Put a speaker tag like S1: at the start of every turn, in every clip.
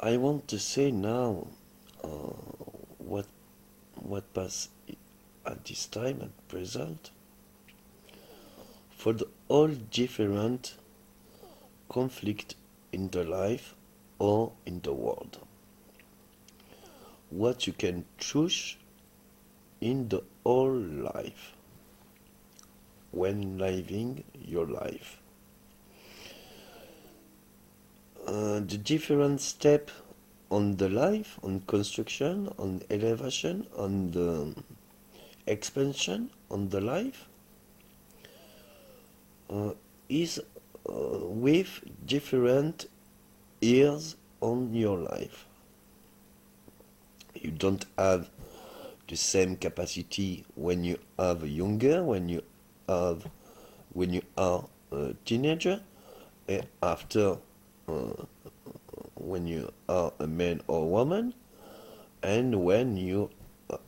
S1: I want to say now what pass at this time at present for the all different conflict in the life or in the world. What you can choose in the whole life when living your life. The different step on the life, on construction, on elevation, on the expansion on the life is with different years on your life. You don't have the same capacity when you are younger, when you are a teenager, and after when you are a man or woman, and when you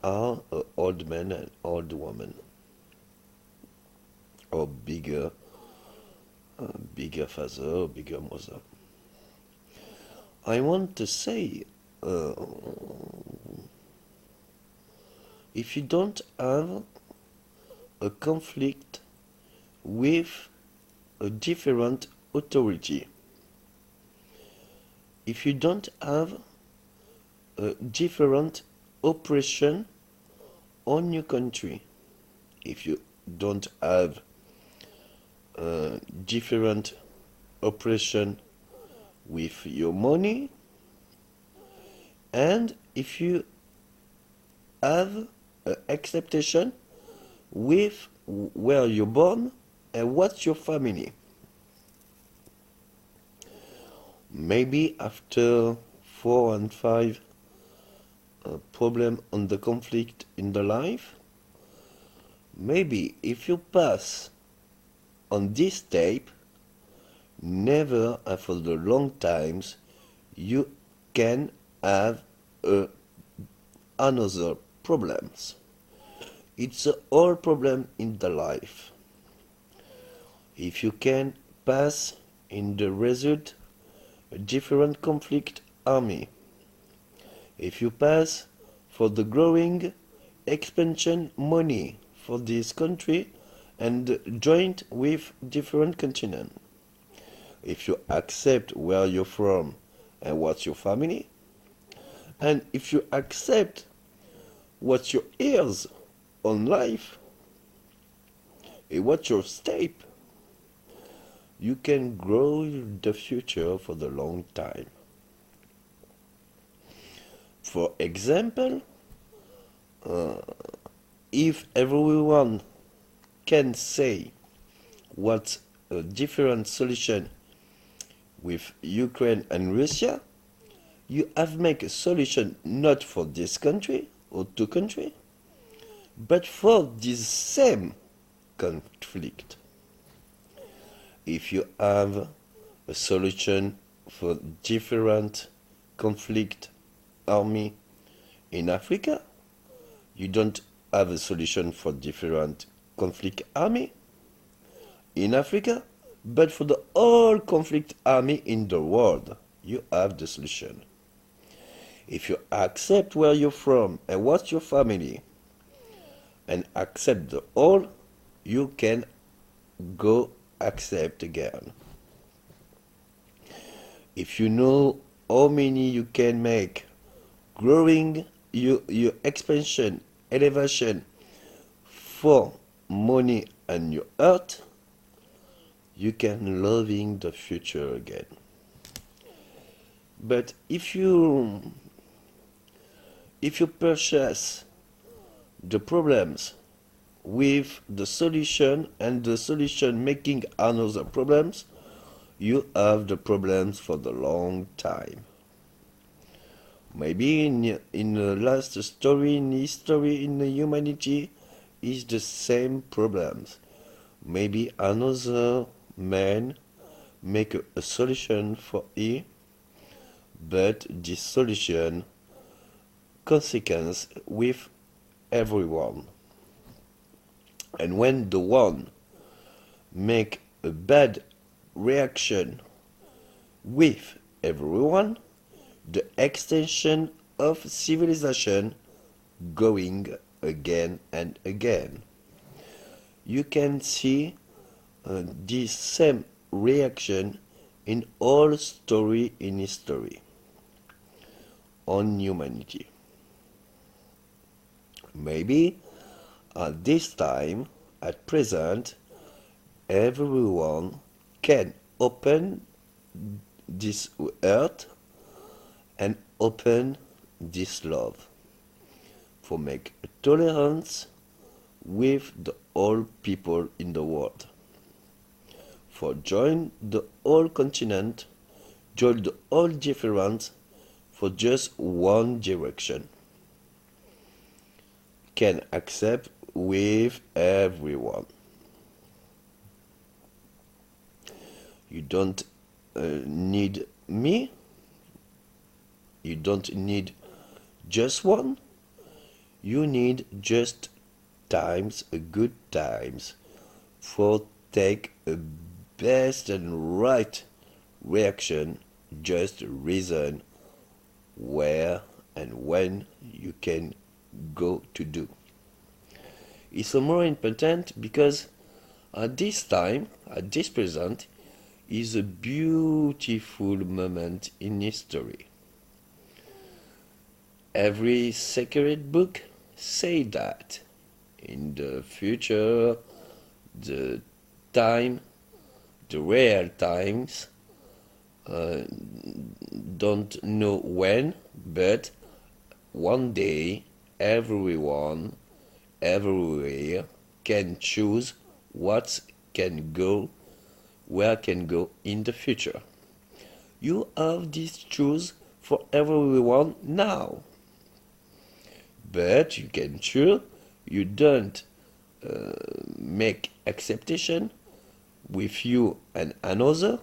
S1: are an old man and old woman, or bigger father or bigger mother. I want to say, if you don't have a conflict with a different authority, if you don't have a different oppression on your country, if you don't have different oppression with your money, and if you have acceptation with where you're born and what's your family. Maybe after 4 and 5 problem on the conflict in the life, maybe if you pass on this tape, never and for the long times, you can have another problems. It's a whole problem in the life. If you can pass in the result a different conflict army, if you pass for the growing expansion money for this country and joint with different continent, if you accept where you're from and what's your family, and if you accept what's your ears on life and what's your step, you can grow the future for the long time. For example, if everyone can say what's a different solution with Ukraine and Russia, you have make a solution not for this country or two countries, but for this same conflict. If you have a solution for different conflict army in Africa, you don't have a solution for different conflict army in Africa, but for the whole conflict army in the world, you have the solution. If you accept where you're from and what's your family, and accept the whole, you can go accept again. If you know how many you can make growing your expansion, elevation for money and your earth, you can loving the future again. But if you purchase the problems with the solution and the solution making another problems, you have the problems for the long time. Maybe in the last story in history in the humanity is the same problems. Maybe another man make a solution for it, but this solution consequence with everyone. And when the one make a bad reaction with everyone, the extension of civilization going again and again. You can see this same reaction in all story in history on humanity. Maybe at this time, at present, everyone can open this earth and open this love for make a tolerance with the all people in the world, for join the whole continent, join the whole difference for just one direction, can accept with everyone. You don't need me, you don't need just one, you need just times, a good times, for take a best and right reaction, just reason where and when you can go to do. It's more important because at this time, at this present, is a beautiful moment in history. Every sacred book say that in the future, the time, the real times, don't know when, but one day everyone, everywhere can choose what can go, where can go in the future. You have this choose for everyone now, but you can choose. You don't make acceptation with you and another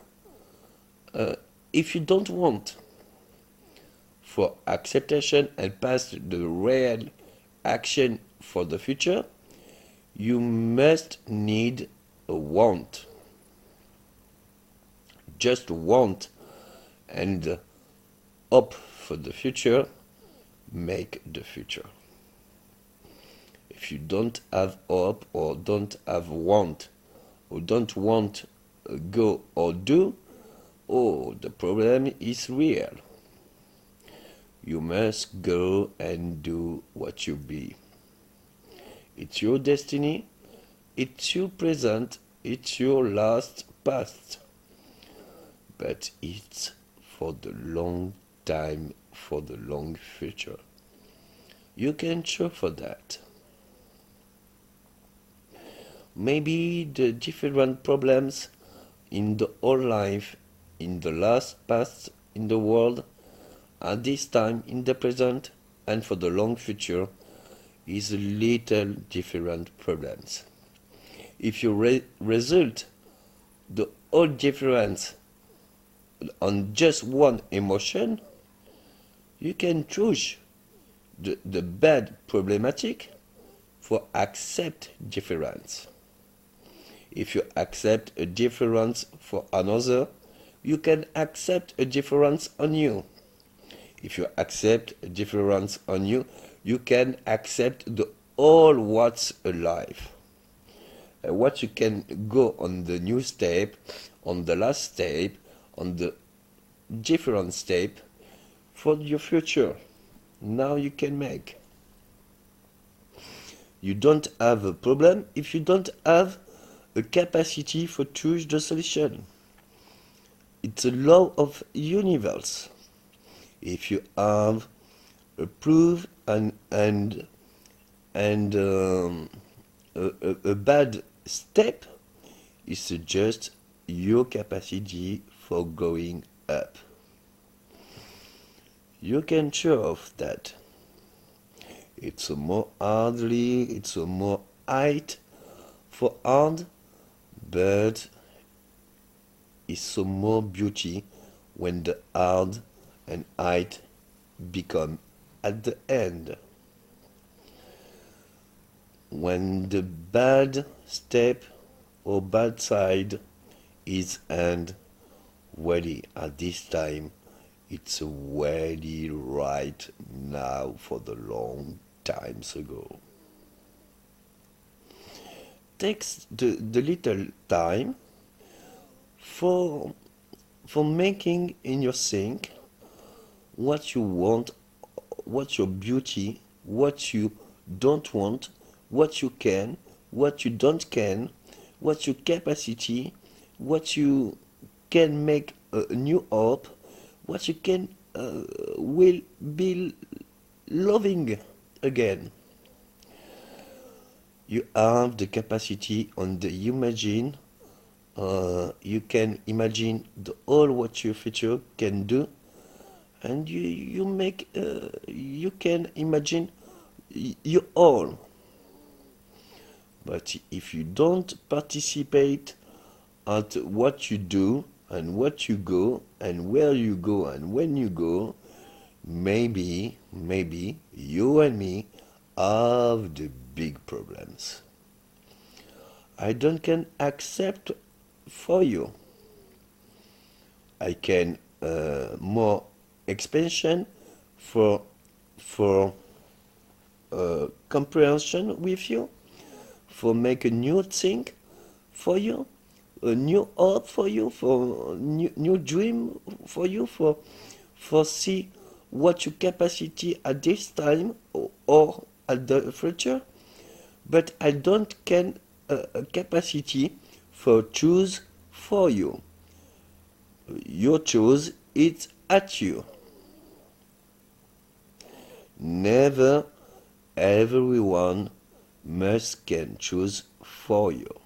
S1: if you don't want for acceptation and pass the real action for the future. You must need a want, just want, and hope for the future make the future. If you don't have hope or don't have want or don't want go or do, oh, the problem is real. You must go and do what you be. It's your destiny, it's your present, it's your last past. But it's for the long time, for the long future. You can choose for that. Maybe the different problems in the whole life, in the last past, in the world, at this time, in the present, and for the long future, is a little different problems. If you result the whole difference on just one emotion, you can choose the bad problematic for accept difference. If you accept a difference for another, you can accept a difference on you. If you accept a difference on you, you can accept the all what's alive. What you can go on the new step, on the last step, on the different step for your future. Now you can make. You don't have a problem if you don't have a capacity for choose the solution. It's a law of universe. If you have a proof and a bad step, it's just your capacity for going up. You can show off that. It's a more hardly, it's a more height for hard, but it's so more beauty when the hard and height become at the end. When the bad step or bad side is end, really at this time It's already right now for the long times ago. Takes the little time for making in your think what you want, what your beauty, what you don't want, what you can, what you don't can, what your capacity, what you can make a new hope, what you can will be loving again. You have the capacity on the imagine. You can imagine the all what your future can do, and you make you can imagine you all. But if you don't participate at what you do and what you go and where you go and when you go, maybe you and me have the big problems. I don't can accept for you. I can more expansion for comprehension with you, for make a new thing for you, a new art for you, for new dream for you, for see what your capacity at this time or at the future. But I don't can a capacity for choose for you. Your choose it's at you. Never everyone must can choose for you.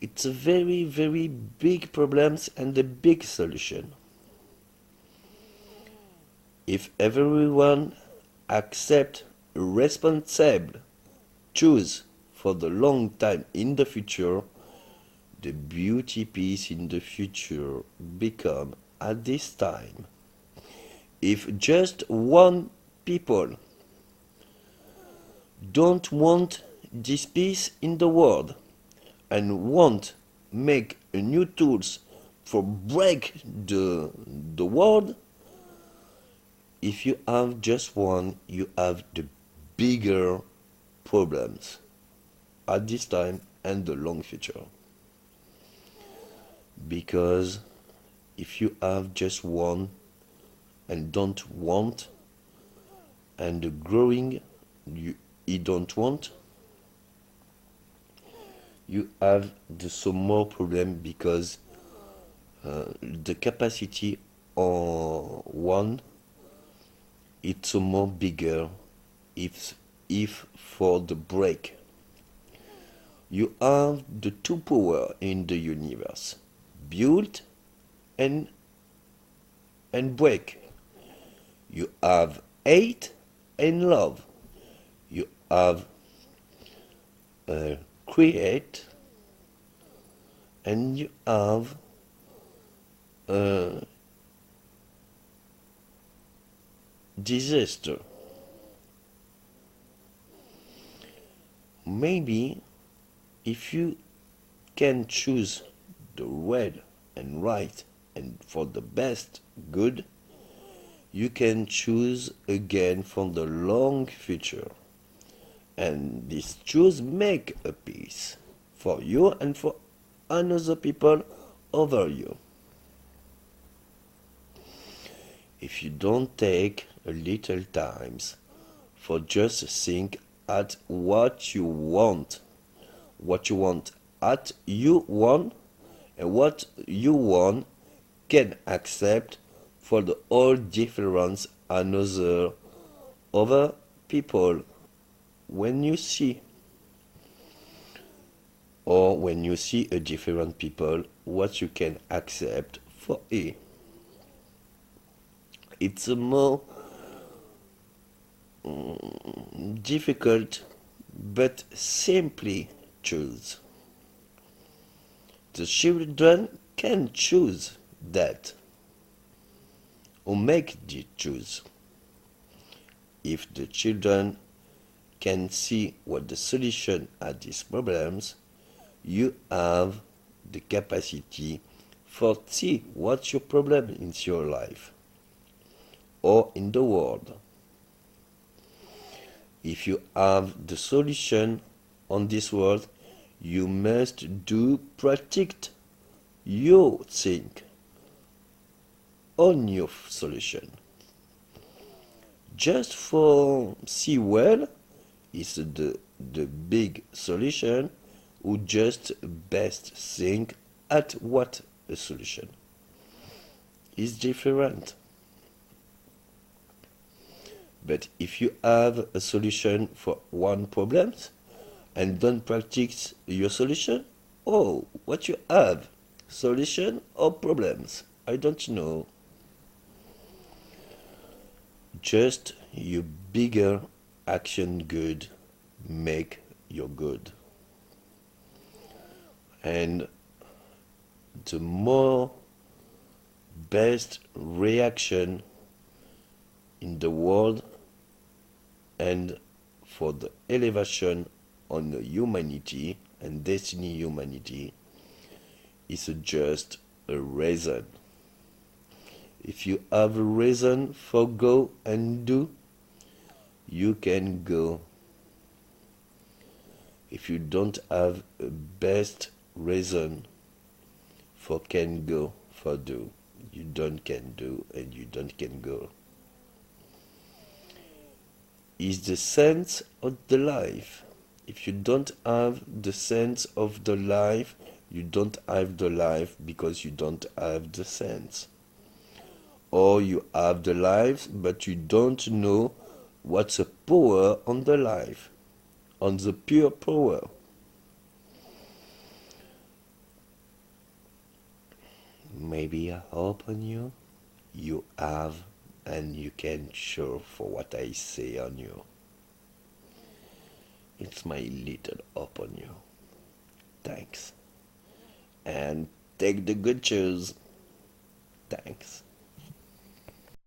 S1: It's a very big problems and a big solution. If everyone accept responsible choose for the long time in the future, the beauty piece in the future become at this time. If just one people don't want this peace in the world and want make new tools for break the world, if you have just one, you have the bigger problems at this time and the long future. Because if you have just one and don't want, and the growing you don't want, you have the some more problem because the capacity on one it's some more bigger if for the break. You have the two power in the universe, build and break. You have hate and love. You have create and you have disaster. Maybe if you can choose the red and right and for the best good, you can choose again for the long future. And this choose make a peace for you and for another people over you. If you don't take a little times for just think at what you want at you want, and what you want can accept for the all difference another other people when you see, or when you see a different people what you can accept for it. It's a more difficult but simply choose. The children can choose that or make the choose. If the children can see what the solution at these problems, you have the capacity for see what's your problem in your life or in the world. If you have the solution on this world, you must do practice your thing on your solution. Just for see well is the big solution who just best think at what a solution is different. But if you have a solution for one problem and don't practice your solution, oh, what you have? Solution or problems? I don't know. Just your bigger action good make your good. And the more best reaction in the world and for the elevation on the humanity and destiny humanity is just a reason. If you have a reason for go and do, you can go. If you don't have a best reason for can go, for do, you don't can do and you don't can go. Is the sense of the life. If you don't have the sense of the life, you don't have the life because you don't have the sense. Or you have the life, but you don't know what's the power on the life, on the pure power. Maybe I hope on you, you have, and you can show for what I say on you. It's my little hope on you. Thanks. And take the good choice. Thanks.